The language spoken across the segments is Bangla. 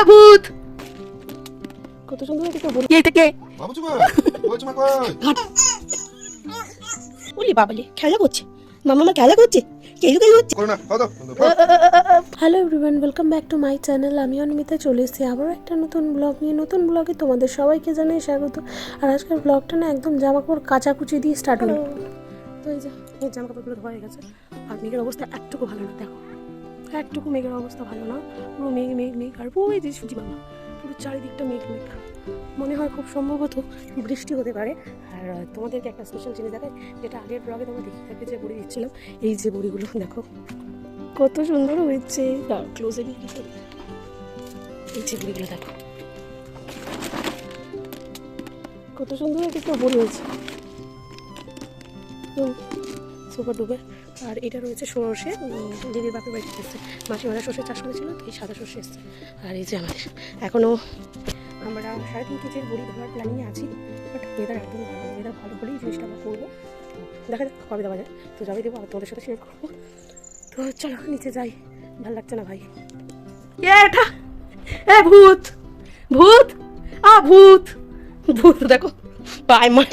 ভূত কত সুন্দর একটা বড়ি এটা কে বাবু চুমা ওই চুমা কই ওলি বাবালি খেলা করছে মামা খেলা করছে কেউ কেউ হচ্ছে করো না দাও hello everyone, welcome back to my channel. আমি অনিমিতা চলে এসেছি আবারও একটা নতুন ব্লগ নিয়ে। নতুন ব্লগে তোমাদের সবাইকে জানাই স্বাগত। আর আজকের ব্লগটা না একদম জামাকাপড় কাচাকুচি দিয়ে স্টার্ট হলো। তো এই যে এই জামাকাপড়গুলো ধোয়া হয়ে গেছে। আর মেঘের অবস্থা একটুকু ভালো না, দেখো একটুকু মেঘের অবস্থা ভালো না। পুরো মেঘ মেঘ মেঘ আর ওই যে সুজি বাবা, পুরো চারিদিকটা মেঘ মেঘ। মনে হয় খুব সম্ভবত বৃষ্টি হতে পারে। আর তোমাদেরকে একটা স্পেশাল জিনিস দেখায়, যেটা আগের ব্লগে তোমরা দেখে থাকে যে বড়ি দিচ্ছিলাম। এই যে বড়িগুলো দেখো কত সুন্দর হয়েছে। ক্লোজে এই যে বড়িগুলো দেখো কত সুন্দর একটা বড়ি হয়েছে, সুপার ডুবে। আর এটা রয়েছে সর্ষে, দিদির বাপের বাড়িতে এসেছে, মাসিমারা সর্ষে চাষ করেছিল, তো এই সাদা সর্ষে এসছে। আর এই যে আমাদের এখনও আমরা 3.5 কেজির বড়ি দেওয়ার প্ল্যানিংয়ে আছি। বাট ওয়েদার একদম ভালো, ওয়েদার ভালো হলেই জিনিসটা আমরা করবো। দেখা যাক কবে দেওয়া যায়, তো যাবে দেবো, আবার তোমাদের সাথে শেয়ার করবো। তো চলো নিচে যাই, ভালো লাগছে না ভাই। এটা এ ভূত ভূত ভূত ভূত দেখো পায় মার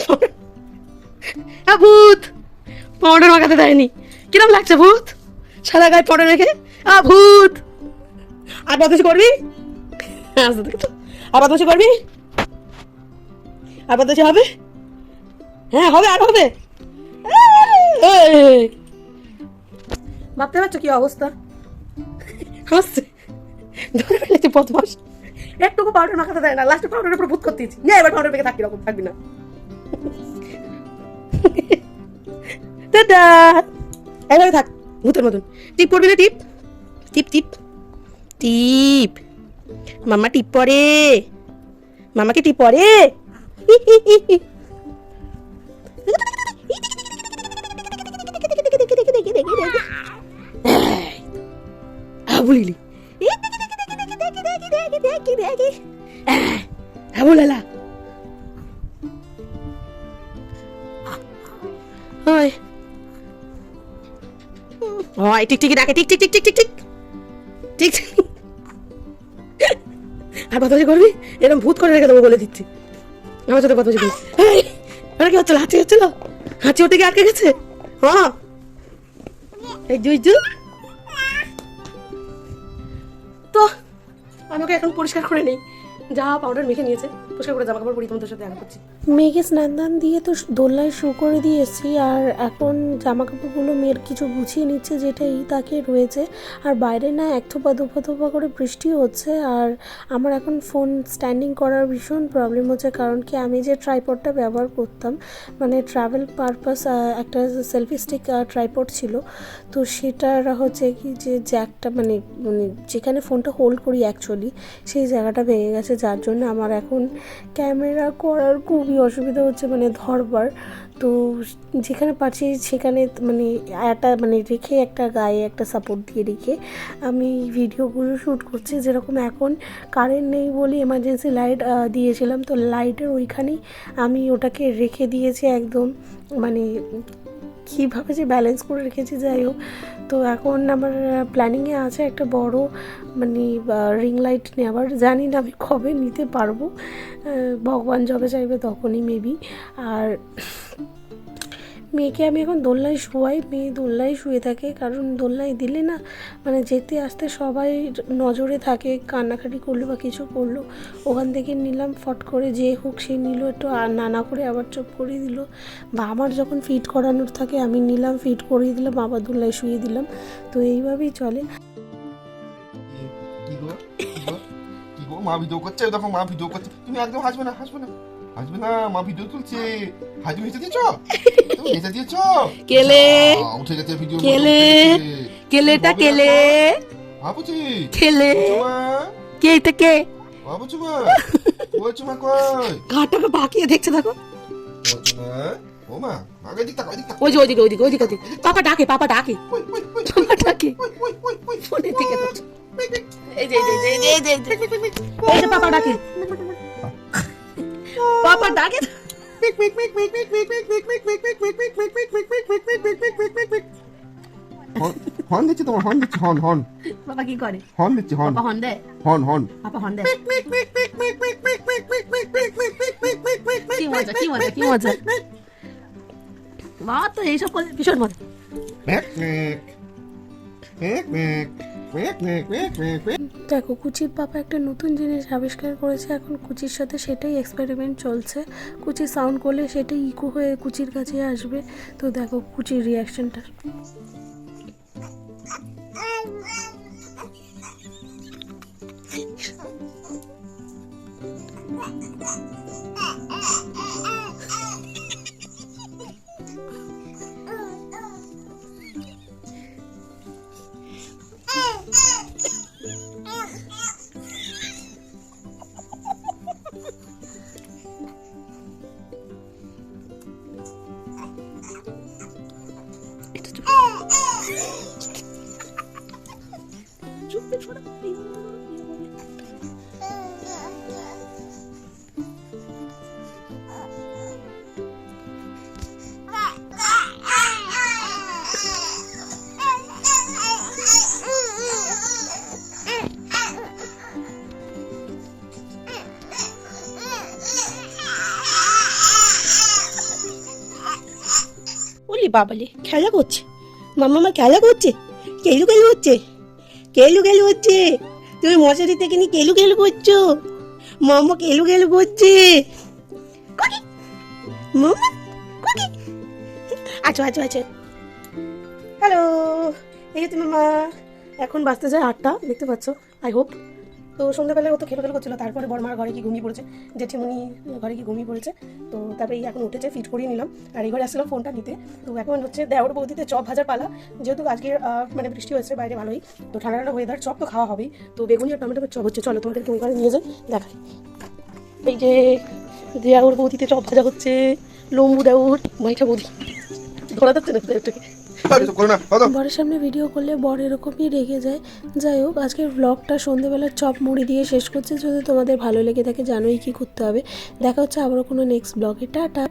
ভূত পাউডার মাখাতে দেয়নি, কিরম লাগছে ভূত সাদা গায়ে পাউডার রেখে। ভূত আর বদমাশি করবি, আর বদমাশি করবি, আর বদমাশি হবে, হ্যাঁ হবে আর হবে। ভাবতে পারছো কি অবস্থা, হাসছে ধরে ফেলেছে বদমাস। একটুকু পাউডার মাখাতে দেয় না, লাস্টে পাউডারের উপর ভূত করতেছি। না এবার পাউডার পেকে থাকি, রকম থাকবি না। দাদা এভাবে থাক ভূতের মতন। টিপ করবি না, টিপ টিপ টিপ টিপ। মামা টিপ পরে, মামাকে টিপ পরে। বলিলি বলালা হয় হয় টিকটিকি ডাকে, tick tick tick tick tick tick ঠিক। আর বদমাশি করবি, এরকম ভূত করে রেখে দেবো বলে দিচ্ছি। আমার সাথে বদমাশি করবি। ওরা কি হচ্ছিল, হাঁচি হচ্ছিল, হাঁচি ওর দিকে আটকে গেছে। হ্যাঁ এই জুই জু তো আমাকে এখন পরিষ্কার করে নেই, যা পাউডার মেখে নিয়েছে পরিষ্কার করে জামা কাপড় পরি, তোমাদের সাথে দেখা করছি। মেঘে স্নান দান দিয়ে তো দোলনায় শু করে দিয়ে এসেছি। আর এখন জামা কাপড়গুলো মেয়ের কিছু গুছিয়ে নিচ্ছে, যেটাই তাকে রয়েছে। আর বাইরে না এক থোপা দুপা থোপা করে বৃষ্টি হচ্ছে। আর আমার এখন ফোন স্ট্যান্ডিং করার ভীষণ প্রবলেম হচ্ছে, কারণ কি আমি যে ট্রাইপডটা ব্যবহার করতাম, মানে ট্রাভেল পারপাস একটা সেলফি স্টিক ট্রাইপড ছিল, তো সেটার হচ্ছে কি যে জ্যাকটা মানে মানে যেখানে ফোনটা হোল্ড করি অ্যাকচুয়ালি সেই জায়গাটা ভেঙে গেছে, যার জন্য আমার এখন ক্যামেরা করার খুবই অসুবিধা হচ্ছে, মানে ধরবার। তো যেখানে পারছি সেখানে মানে একটা মানে রেখে একটা গায়ে একটা সাপোর্ট দিয়ে রেখে আমি ভিডিওগুলো শ্যুট করছি। যেরকম এখন কারেন্ট নেই বলে এমার্জেন্সি লাইট দিয়েছিলাম, তো লাইটের ওইখানেই আমি ওটাকে রেখে দিয়েছি একদম, মানে কীভাবে যে ব্যালেন্স করে রেখেছি যাই হোক। তো এখন আমার প্ল্যানিংয়ে আছে একটা বড় মানে রিং লাইট নেওয়ার, জানি না আমি কবে নিতে পারবো, ভগবান যবে চাইবে তখনই মেবি। আর মেয়েকে আমি এখন দোলনায় শোয়াই, মেয়ে দোলনায় শুয়ে থাকে, কারণ দোলনায় দিলে না মানে যেতে আসতে সবাই নজরে থাকে, কান্নাকাটি করলো বা কিছু করলো, ওখান থেকে নিলাম ফট করে, যে হোক সে নিল একটু আর নানা করে আবার চুপ করিয়ে দিল। বা আমার যখন ফিট করানোর থাকে আমি নিলাম ফিট করিয়ে দিলাম, আবার দোলনায় শুয়ে দিলাম, তো এইভাবেই চলে। কি গো কি গো মা ভিডিও করছে, দেখো মা ভিডিও করছে, তুমি একদম হাসবে না হাসবে না হাসবে না, মা ভিডিও তুলছে। হাজু হেসে দিয়েছো, তুমি হেসে দিয়েছো, কেলে উঠে গেছে ভিডিও, কেলে কেলেটা কেলে বাবুজি কেলে চুমা কে এটা কে বাবু চুমা ওই চুমা কই ঘাটটাকে বাকিয়ে দেখছে দেখো। ও চুমা ও মা আগে দিক তাক ওই দিক তাক, ওই যে ওইদিকে ওইদিকে ওইদিকে ওইদিকে পাপা ডাকে, পাপা ডাকে, ওই ওই ওই পাপা ডাকে ওই ওই ওই ফোনের দিকে দেখো। এই যে এই যে এই যে এই যে এই যে পাপা ডাকে, পাপা ডাকে। হর্ন দিচ্ছি তোমার, হর্ন দিচ্ছি, হর্ন হর্ন পাপা কি করে? হর্ন দিচ্ছি, হর্ন পাপা হর্ন দেয়? Horn horn. পাপা হর্ন দেয়? কি মজা, কি মজা, কি মজা। মা তো এইসব করলে ভীষণ মজা। Mac Mac Mac Mac Mac Mac Mac Mac Mac. দেখো কুচির পাপা একটা নতুন জিনিস আবিষ্কার করেছে, এখন কুচির সাথে সেটাই এক্সপেরিমেন্ট চলছে। কুচি সাউন্ড করলে সেটাই ইকো হয়ে কুচির কাছে আসবে। তো দেখো কুচির রিয়াকশনটা। ওলি বাবালি খেলা করছে, মাম্মা আমার খেলা করছে, কেলু কেলু হচ্ছে, কেলু কেলু হচ্ছে। তুমি মশারি থেকে নিয়ে কেলু কেলু করছো, মাম্মা কেলু কেলু করছে। মাম্মা আচ্ছা আচ্ছা আচ্ছা। হ্যালো, এই যে মাম্মা। এখন বাজতে যায় 8টা, দেখতে পাচ্ছ আই হোপ। তো সন্ধ্যাবেলায় ও তো খেলো খেলো করছিল, তারপরে বড়মার ঘরে কি ঘুমিয়ে পড়েছে, জেঠিমণি ঘরে কি ঘুমিয়ে পড়েছে। তো তারপরে এই এখন উঠেছে, ফিট করিয়ে নিলাম। আর এই ঘরে আসছিলাম ফোনটা নিতে। তো এখন হচ্ছে দেওর বৌদিতে চপ ভাজার পালা। যেহেতু আজকে মানে বৃষ্টি হয়েছে বাইরে ভালোই, তো ঠান্ডা ঠান্ডা ওয়েদার, চপ তো খাওয়া হবেই। তো বেগুনি আর টমেটো চপ হচ্ছে, চলো তোমাদের কেমন করে নিয়ে যাই দেখাই। এই যে দেওর বৌদিতে চপ ভাজা হচ্ছে, লম্বু দেওর মাইঠা বৌদি ধরা যাচ্ছে না দেওরটাকে। বরের সামনে ভিডিও করলে বর এরকমই রেগে যায়। যাই হোক, আজকের ব্লগটা সন্ধ্যেবেলার চপ মুড়ি দিয়ে শেষ করছে। যদি তোমাদের ভালো লেগে থাকে জানোই কি করতে হবে। দেখা হচ্ছে আবারও কোনো নেক্সট ব্লগে। টাটা।